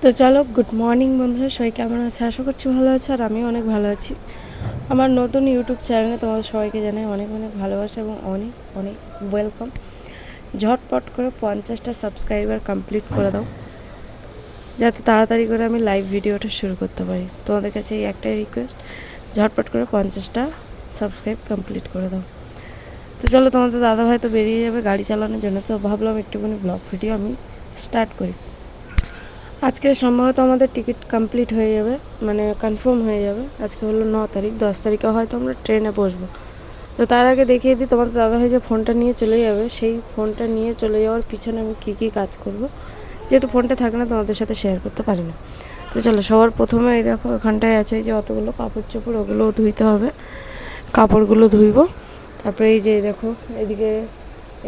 তো চলো, good morning বন্ধুরা, সবাই কেমন আছে? আশা করছি ভালো আছে, আর আমিও অনেক ভালো আছি। আমার নতুন ইউটিউব চ্যানেলে তোমাদের সবাইকে জানাই অনেক অনেক ভালোবাসা এবং অনেক অনেক ওয়েলকাম। ঝটপট করে 50টা সাবস্ক্রাইবার কমপ্লিট করে দাও, যাতে তাড়াতাড়ি করে আমি লাইভ ভিডিওটা শুরু করতে পারি। তোমাদের কাছে এই একটাই রিকোয়েস্ট, ঝটপট করে 50টা সাবস্ক্রাইব কমপ্লিট করে দাও। তো চলো, তোমাদের দাদাভাই তো বেরিয়ে যাবে গাড়ি চালানোর জন্য, তো ভাবলাম একটুখানি ব্লগ ভিডিও আমি স্টার্ট করি। আজকে সম্ভবত আমাদের টিকিট কমপ্লিট হয়ে যাবে, মানে কনফার্ম হয়ে যাবে। আজকে হলো 9 তারিখ, 10 তারিখে হয়তো আমরা ট্রেনে বসবো। তো তার আগে দেখিয়ে দিই, তোমাদের দাদাভাই যে ফোনটা নিয়ে চলে যাবে, সেই ফোনটা নিয়ে চলে যাওয়ার পিছনে আমি কী কী কাজ করব, যেহেতু ফোনটা থাকে না তোমাদের সাথে শেয়ার করতে পারি না। তো চলো, সবার প্রথমে এই দেখো এখানটায় আছে যে অতগুলো কাপড় চোপড়, ওগুলো ধুইতে হবে। কাপড়গুলো ধুইব। তারপরে এই যে দেখো এদিকে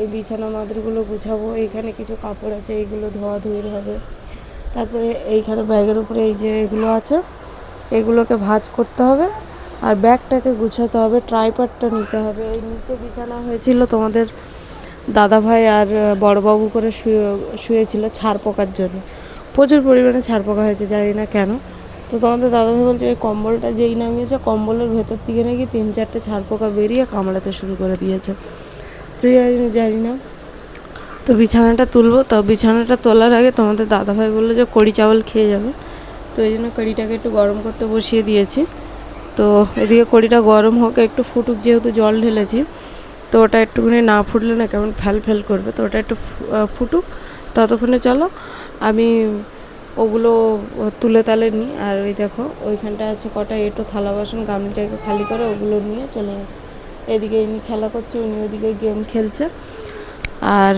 এই বিছানা মাদুরগুলো গুছাবো। এইখানে কিছু কাপড় আছে, এইগুলো ধোয়া ধুই হবে। তারপরে এইখানে ব্যাগের উপরে এই যে এগুলো আছে, এগুলোকে ভাঁজ করতে হবে। আর ব্যাগটাকে গুছাতে হবে, ট্রাইপডটা নিতে হবে। এই নিচে বিছানা হয়েছিল তোমাদের দাদাভাই আর বড়বাবু করে শুয়েছিল ছাড় পোকার জন্য। প্রচুর পরিমাণে ছাড় পোকা হয়েছে, জানি না কেন। তো তোমাদের দাদাভাই বলছে এই কম্বলটা যেই নামিয়েছে, কম্বলের ভেতর থেকে নাকি 3-4টে ছাড় পোকা বেরিয়ে কামড়াতে শুরু করে দিয়েছে। তো জানি না। তো বিছানাটা তুলবো, তো বিছানাটা তোলার আগে তোমাদের দাদাভাই বললো যে কড়ি চাওয়াল খেয়ে যাবে, তো এই জন্য কড়িটাকে একটু গরম করতে বসিয়ে দিয়েছি। তো এদিকে কড়িটা গরম হোক, একটু ফুটুক, যেহেতু জল ঢেলেছি। তো ওটা একটুখানি না ফুটলে না কেমন ফ্যাল ফ্যাল করবে, তো ওটা একটু ফুটুক। ততক্ষণে চলো আমি ওগুলো তুলে তালে নিই। আর ওই দেখো ওইখানটা আছে কটা এঁটো থালা বাসন, গামলিটাকে খালি করে ওগুলো নিয়ে চলে যাবে। এদিকে ইনি খেলা করছে, উনি ওইদিকে গেম খেলছে। আর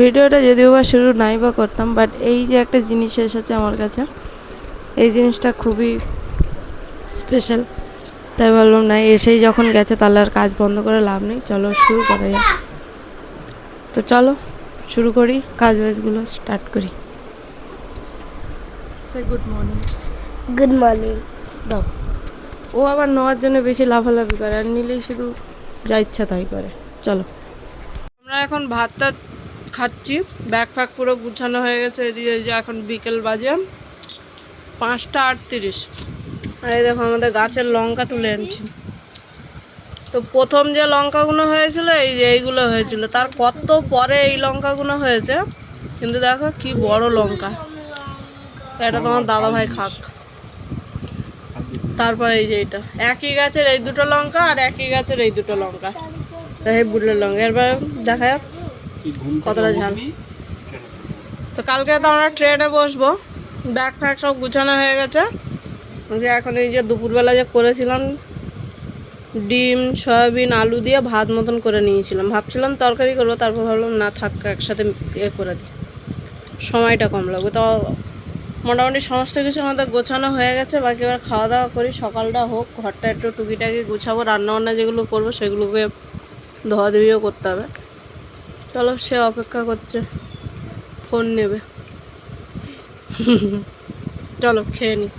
ভিডিওটা যদিও বা শুরু নাই বা করতাম, বাট এই যে একটা জিনিস এসেছে আমার কাছে, এই জিনিসটা খুবই স্পেশাল। তাই ভাবলাম না, এসেই যখন গেছে তাহলে আর কাজ বন্ধ করে লাভ নেই, চলো শুরু করা যাক। তো চলো শুরু করি, কাজ বাজগুলো স্টার্ট করি। সে গুড মর্নিং। Good morning. দাও। ও আবার নেওয়ার জন্য বেশি লাফালাফি করে, আর নিলেই শুধু যা ইচ্ছা তাই করে। চলো, আমরা এখন ভাতটা খাচ্ছি। ব্যাগ ফ্যাগ পুরো গুছানো হয়ে গেছে। এদিকে যে এখন বিকেল বাজে 5টা 38। আর এই দেখো আমাদের গাছের লঙ্কা তুলে আনছি। তো প্রথম যে লঙ্কাগুলো হয়েছিল এই যে এইগুলো হয়েছিল, তার কত পরে এই লঙ্কাগুলো হয়েছে। কিন্তু দেখো কি বড় লঙ্কা, এটা তোমার দাদা ভাই খাক। তারপরে এই যে এটা একই গাছের এই দুটো লঙ্কা, আর একই গাছের এই দুটো লঙ্কা, এই বুড়লের লঙ্কা। এরপর দেখা যাক কতটা ঝাল। তো কালকে তো আমরা ট্রেনে বসবো, ব্যাগ ফ্যাগ সব গুছানো হয়ে গেছে। যে এখন এই যে দুপুরবেলা যে করেছিলাম ডিম সয়াবিন আলু দিয়ে ভাত মতন করে নিয়েছিলাম, ভাবছিলাম তরকারি করবো, তারপর ভাবলাম না থাক, একসাথে করে দিই, সময়টা কম লাগবে। তো মোটামুটি সমস্ত কিছু আমাদের গোছানো হয়ে গেছে, বাকি এবার খাওয়া দাওয়া করি, সকালটা হোক, ঘরটা একটু টুকিটাকি গুছাবো, রান্নাবান্না যেগুলো করবো সেগুলোকে ধোয়া ধুইও করতে হবে। চলো, সে অপেক্ষা করছে, ফোন নেবে। চলো খেয়ে নিই।